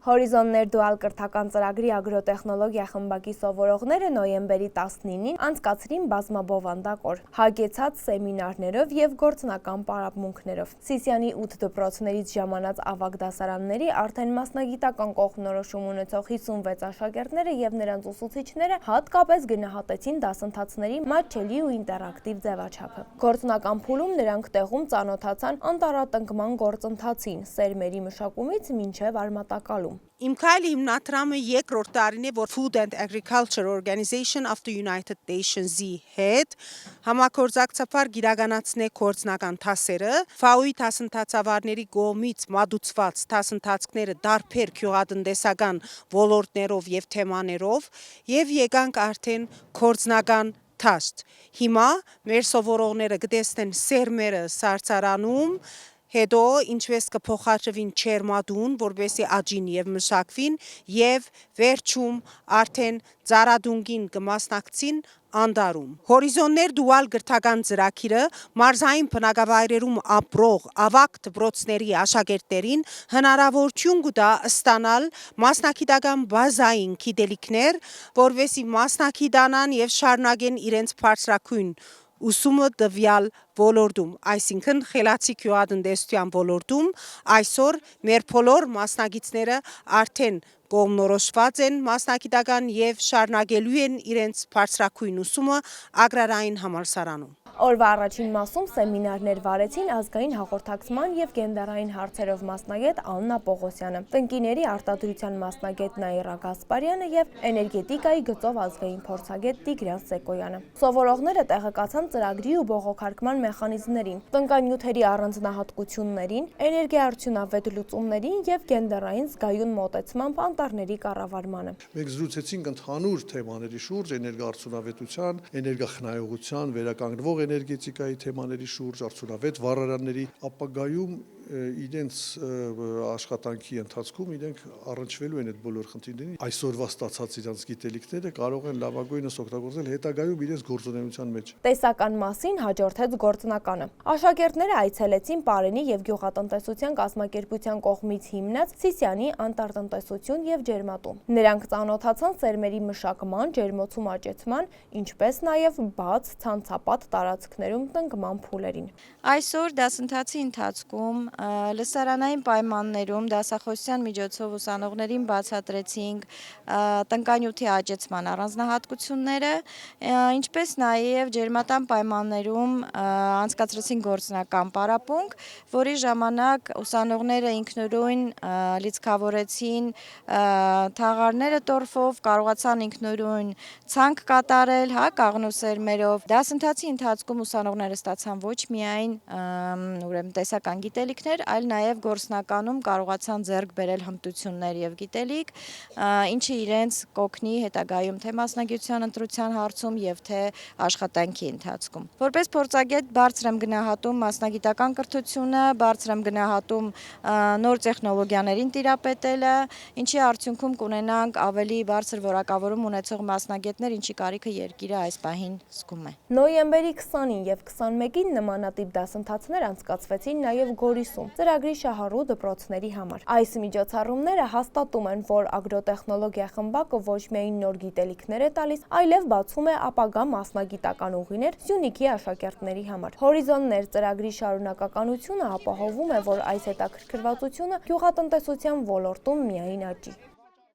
Հորիզոններ դուալ կրթական ծրագրի ագրոտեխնոլոգիա խմբակի սովորողները նոյեմբերի 19-ին անցկացրին բազմաբովանդակ օր, հագեցած սեմինարներով և գործնական պարապմունքներով։ Սիսիանի 8 դպրոցներից ժամանած ավագ դասարանների արդեն մասնագիտական կողմնորոշում ունեցող 56 աշակերտները և նրանց ուսուցիչները հատկապես գնահատեցին դասընթացների մատչելի ու ինտերակտիվ ձևաչափը։ Գործնական փուլում նրանք տեղում ծանոթացան անտառատնկման գործընթացին, սերմերի մշակումից մինչև արմատակալում։ Իմ քայլի հիմնադրամը երկրորդ տարին է, որ Food and Agriculture Organization of the United Nations-ի հետ համագործակցաբար գիրականացնե գործնական դասերը, FAO-ի դասընթացավարների կողմից մատուցված դասընթացները դարբեր գյուղատնտեսական ոլորտներով և թեմաներով և եկանք արդեն գործնական դաստ։ Հիմա մեր սովորողները կտեսնեն սերմերը սառցարանում, հետո ինչպես կփոխադրվին ջերմադուն, որպեսզի աճին և մշակվին, և վերջում արդեն ծառադունկին կմասնակցին անտառում։ Հորիզոններ դուալ կրթական ծրագիրը մարզային բնակավայրերում ապրող ավագ դպրոցների աշակերտներին հնարավորություն կտա ստանալ մասնագիտական բազային գիտելիքներ, որպեսզի մասնագիտանան և շարունակեն իրենց բարձրագույն ուսումը տվյալ ոլորտում, այսինքն խելացի գյուղատնտեսության ոլորտում այսօր մեր բոլոր մասնագետները արդեն կողմնորոշված են մասնագիտական և շարունակելու են իրենց բարձրագույն ուսումը Ագրարային համալսարանում։ Օրվա առաջին մասում սեմինարներ վարեցին ազգային հաղորդակցման և գենդերային հարցերով մասնագետ Աննա Պողոսյանը, տնկիների արտադրության մասնագետ Նաիրա Գասպարյանը և էներգետիկայի գծով ազգային փորձագետ Տիգրան Սեկոյանը։ Սովորողները տեղեկացան ծրագրի ու բողոքարկման մեխանիզմներին, տնկանյութերի առանձնահատկություններին, էներգիաարդյունավետ լուծումներին և գենդերային զգայուն մոտեցմամբ անտառների կառավարմանը։ Մենք զրուցեցինք ընդհանուր թեմաների շուրջ, էներգոարդյունավետության, էներգախնայողության, վերականգնվող էներգետիկայի թեմաների շուրջ, արդյունավետ վառարանների ապագայում իրենց աշխատանքի ընթացքում իրենք առնչվելու են այդ բոլոր խնդիրներին, այսօրվա ստացած իրենց գիտելիքները կարող են լավագույնս օգտագործել հետագայում իրենց գործունեության մեջ։ Տեսական մասին հաջորդեց գործնականը։ Աշակերտները այցելեցին Պարենի և գյուղատնտեսության կազմակերպության կողմից հիմնած Սիսիանի անտառտնտեսություն և ջերմատուն։ Նրանք ծանոթացան սերմերի մշակման, ջերմոցում աճեցման, ինչպես նաև բաց ցանցապատ տարածքներում տնկման փուլերին։ Այսօր դասընթացի ընթացքում լսարանային պայմաններում դասախոսության միջոցով ուսանողներին բացատրեցինք տնկանյութի աճեցման առանձնահատկությունները, ինչպես նաև ջերմատան պայմաններում անցկացրեցինք գործնական պարապմունք, որի ժամանակ ուսանողները ինքնուրույն լիցքավորեցին թաղարները տորֆով, կարողացան ինքնուրույն ցանք կատարել, կաղնու սերմերով։ Դասընթացի ընթացքում ուսանողները ստացան ոչ միայն տեսական գիտելիքներ, այլ նաև գործնականում կարողացան ձեռք բերել հմտություններ և գիտելիք, ինչը իրենց կօգնի հետագայում թե մասնագիտության ընտրության հարցում և թե աշխատանքի ընթացքում։ Որպես փորձագետ բարձր եմ գնահատում մասնագիտական կրթությունը, բարձր եմ գնահատում նոր տեխնոլոգիաներին տիրապետելը, ինչի արդյունքում կունենանք ավելի բարձր որակավորում ունեցող մասնագետներ, ինչի կարիքը երկիրը այս պահին զգում է։ Նոյեմբերի 20-ին և 21-ին նմանատիպ դասընթացներ անցկացվեցին նաև Գորիսում, ծրագրի շահառու դպրոցների համար։ Այս միջոցառումները հաստատում են, որ ագրոտեխնոլոգիա խմբակը ոչ միայն նոր գիտելիքներ է տալիս, այլև բացում է ապագա մասնագիտական ուղիներ Սյունիքի աշակերտների համար։ Հորիզոններ ծրագրի շարունակականությունը ապահովում է, որ այս հետաքրքրվածությունը գյուղատնտեսության ոլորտում միայն աճի։